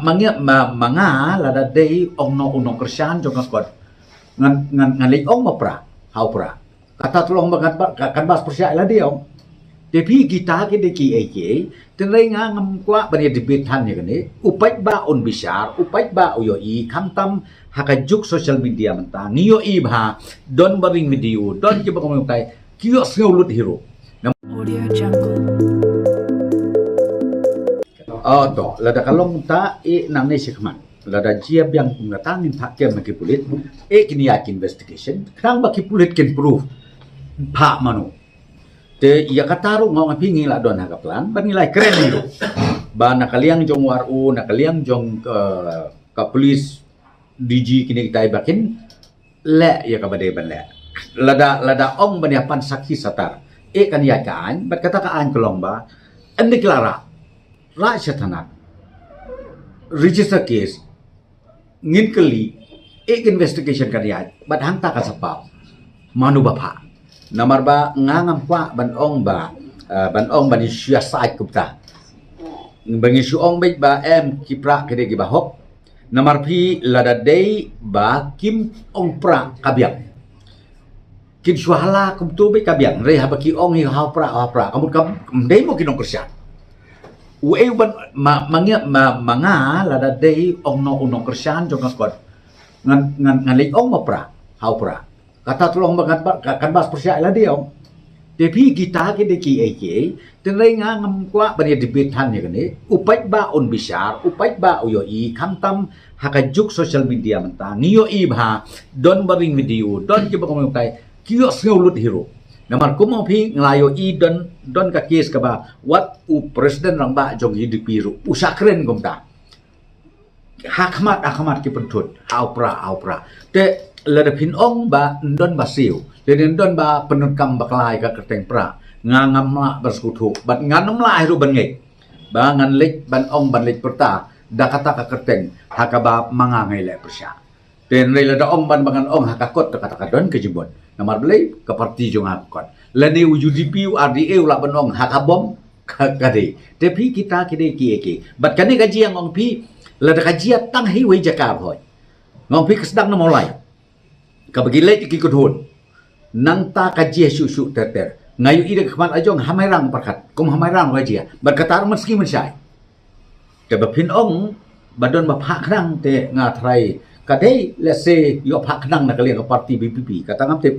mga lada day ong no unong Krisyan jong kot ngan ong mapra hau pra kata tulong kan bas persya la diong tapi kita ke de ki ek tenai nga ngam kwa bani debate han ya kene upai ba on bisar upai ba uyo i kamtam hakajuk social media menta ngiyo i bha don baring video don ki bang tai kiyo seulut hero Audio Jungle. to lada kalong ta nang ne sikman lada jiab yang ngatangin pakem maki pulit kini yak investigation krang baki pulit ken proof pa manu te iya kataru ngong pingi la don hakaplan ban nilai keren itu ba nakaliang jong waru nakaliang jong ka police DG kini kita bakin le ya ka bade ban le lada ong baniapan saksi satar kan ya kan bat kata kaan kelong ba andi klara ra satanak register case ngin kali investigation kan ya bat hangta ka sapau manu bapa Nomor ba ngangam pa banong bani siasat kupta bangi suong bait ba kipra kede gibahok nomor pi lada day ba kim ong pra kabyang kin suhala kumtu be kabyang re habaki ong hi ha pra kamu day mo kinong Krisyan we ban mga lada day ong no unong Krisyan jong kot ngan ong mapra ha pra kata tulong kan bas persya la diong tapi kita ke de ki ek tenai nga ngam kwa bani debate han ya kene upai ba on bisar upai ba uyo i kamtam hakajuk social media menta ngiyo i bha don baring video don ki bang tai kiyo seulut hero namar kumo phi nglayo i don ka case ka ba wat u president rang ba jong hidup biru usakren gomta hakmat ki pentut au pra te lada pin ong ba ndon basiu jadi ndon ba penukam baklai ka keteng pra ngangam la bersekutu bat nganom la hiru ban ngek ba ngan lek ban ong ban lek perta da kata ka keteng hakaba mangangai le persya ten re lada ong ban bangan ong hakakot kata ka don ke jibon namar belai ke parti jong hakot lani UDP RDA la ban ong hakabom kade tapi kita kide ki bat kane gaji yang ong pi lada gaji tang hi we jakar hoy ngong pi kesedang no mulai kabagilay iki kudhon nang ta kaji susu teter ngayu ida khaman ajong hamairang parkat kum hamairang wajia berkatar meski mensai te bapin ong badon bapha khnang te nga thrai kadai let's say yo pha khnang na kaliang parti BPP katangam te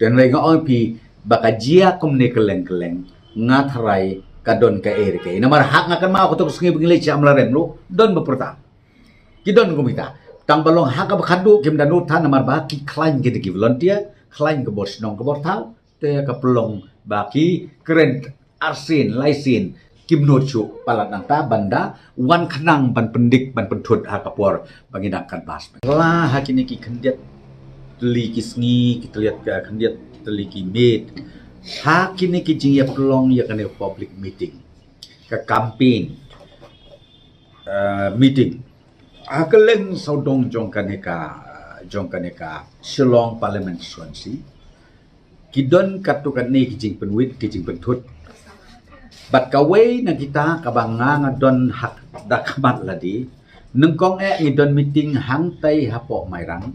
den rai nga ong pi bakajia kum ne keleng nga thrai kadon ka ke namar hak ngakan ma ko to sengi bingilay cha amlarem lo don beperta kidon kumita tang balong haka bakadu kim danu tan namar baki klain gitu ki volunteer klain ke bos nong ke bortau te ka pelong baki keren arsin laisin kim nochu palat nanta banda wan khnang ban pendik ban pentut hakapor bangidangkan pas la hakini ki khendiat teli ki sngi kita lihat ka khendiat teli ki med hakini ki jing ya pelong ya kane public meeting ka campaign meeting akaleng saudong jong kaneka Shillong Parliament Constituency kidon katukan ni kijing penwit kijing pentut bat kaway na kita kabanga nga don hak dakamat ladi nengkong ngidon meeting hangtay hapo mayrang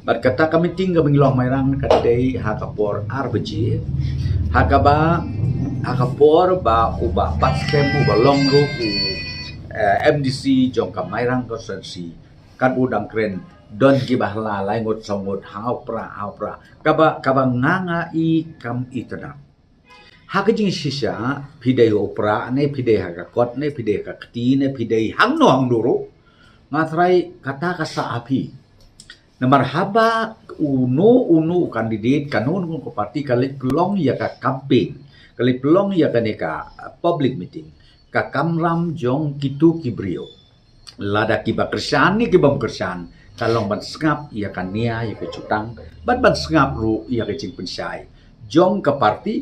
bat kata ka meeting ga bingilong mayrang kadai hakapor RBG hakapor ba uba patkem uba longro MDC jong kamairang konsensi kan udang keren don gibahla laingot songot hau pra kaba nganga i kam itana hakajing sisa pidai opera ne pidai hakakot ne pidai kakti ne pidai hangno hangduru ngatrai kata kasa api namar haba uno kandidat kanun ko parti kalik pelong ya ka campaign kalik pelong ya kaneka public meeting kakamram jong kitu kibrio lada kiba Krisyan ni kibam Krisyan kalong ban sngap ia kania ia kecutang ban sngap ru ia kecing pensai jong ke parti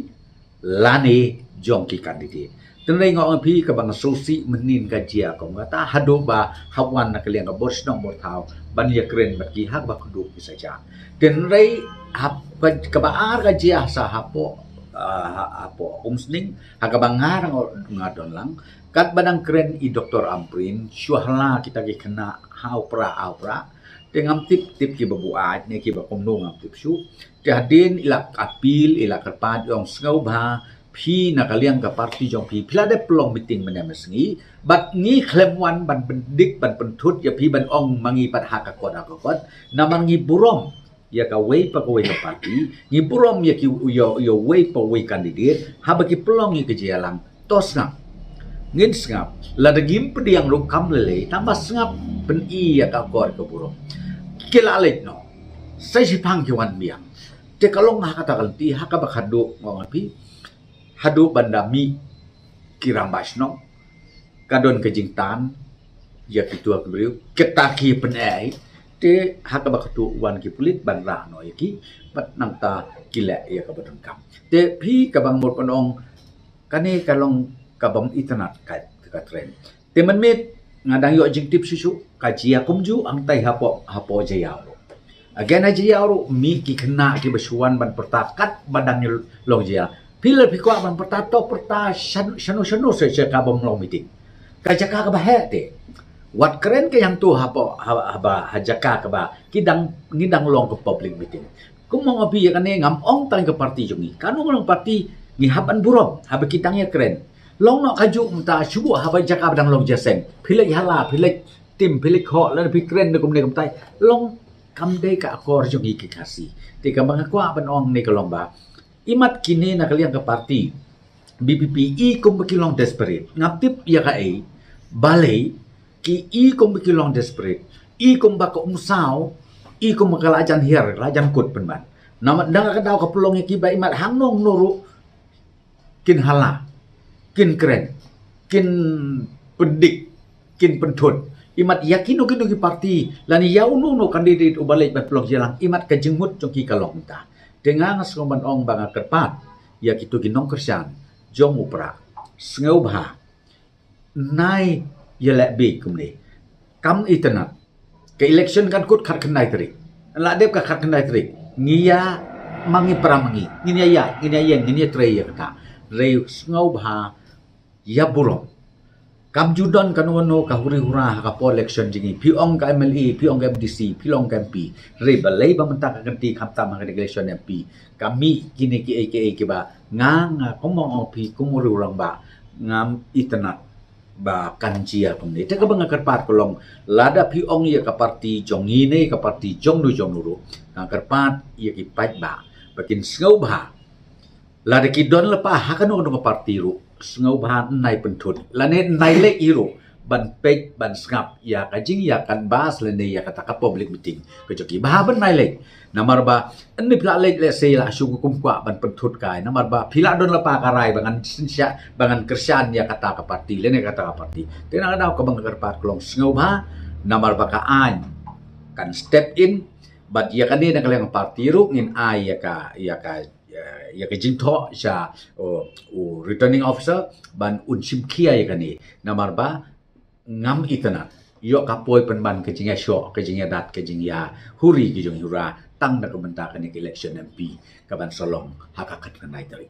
lane jong ki kandidat tenai ngong pi ka bang sosi menin kajia ko ngata hado ba hawan na kaliang ka bos nong bortau ban ia keren bat ki hak ba kudu saja tenai hap ka baar kajia sa hapo umsning hagabangarang ngadon lang kat badang keren i Dr. Amprin syuhla kita ki kena haupra dengan tip-tip ki babuat ne ki bakomnong am tip syu tiadin ilak apil ilak kerpat yong sengau ba phi nakaliang ka parti jong phi pila de pelong meeting menemesengi bat ngi klemwan ban bendik ban pentut ya phi ban ong mangi pat haka kod namang ngi burom ya ka wei pa ko wei ka parti ngi burom ya ki yo wei pa wei kandidat ha ba ki pelong ngi kejalang tos ngap ngin sengap la dagim pediang ru kam lele tambah sengap pen i ya ka kod ka burom kilalet no sai si pang ki wan biang te kalong ha kata kalti ha ka ba khadu ngong api hadu bandami kirambas no kadon kejingtan ya kitua kebeliau ketaki penai te haka bakatu wan ki pulit ban ra no yaki pat nang ta kila ya ka badengkam te phi ka bang mot panong kane kalong ka bam internet ka trend te man met ngadang yo jing tip susu ka jia kumju ang tai hapo jaya ro again jaya ro mi ki kena ki basuan ban pertakat badang long jia Pila pikwa ban pertato perta shanu se ka bom long meeting. Ka jaka ka bahe te. Wat keren ke yang tu haba hajaka ka ba kidang ngidang long ke public meeting. Kumong abi ya kane ngam ong tang ke parti jongi. Kanu long parti ngi haban burom haba kitangnya keren. Long no kaju mta shubu haba jaka badang long jaseng. Pila hala pila tim pila kho lan pi keren de kumne kumtai. Long kamdei ka akor jongi ki kasi. Te ka bangakwa ban ong ne ka long ba. Imat kini nak kalian ke parti BPP kum bekilong desperate ngaptip ya ka balai ki kum bekilong desperate kum bako umsau kum makalajan hier lajan kut penban nama dang ka daw ka pelong ki ba imat hangnong nuru kin hala kin keren kin pendik kin pentut imat yakin ki parti lani yaunu no kandidat ubalik ba pelong jelang imat ka jengut jong ki kalong ta dengan sekoman ong banga kerpat ya kitu ginong kersian jong upra sengau bah nai ya lek big kumni kam internet ke election kan kut khat kenai trik la dep ka khat kenai trik ngia mangi pramangi ngia ngia tre ya kata re sengau bah ya burong kam judon kan wono ka huri hura ka po election jingi pi ong ka MLA pi ong ka MDC pi ong ka MP re balai ba menta ka ganti kapta mga election MP kami kini ki AKA ki ba nga komong ong pi kumuri urang ba ngam internet ba kanjia kumni te ka ba nga karpat kolong lada pi ong ya ka parti jong ine ka parti jong nuru nga karpat ya ki pat ba bakin sngau ba lada ki don lepa hakano no ka parti ru sengau bahan nai pentut lane nai lek iru ban pek ban skap ya kajing ya kan bas lane ya kata ka public meeting kejoki bah ban nai lek namar ba ni pila lek le sei la syuku kum kwa ban pentut kai namar ba pila don lapa karai bangan sinsya bangan kersian ya kata ka parti lane kata ka parti tena ada ka bang kerpat kolong sengau bah namar ba ka an kan step in but ya kan ni nak leng parti ru ngin ai ya ka ya ke jingtho sya returning officer ban unsim kia ya kani namar ba ngam itana yo kapoi penban ke jingya syo ke jingya dat ke jingya huri ki jong hura tang da komentar kan election MP kaban solong hakakat kan nai tari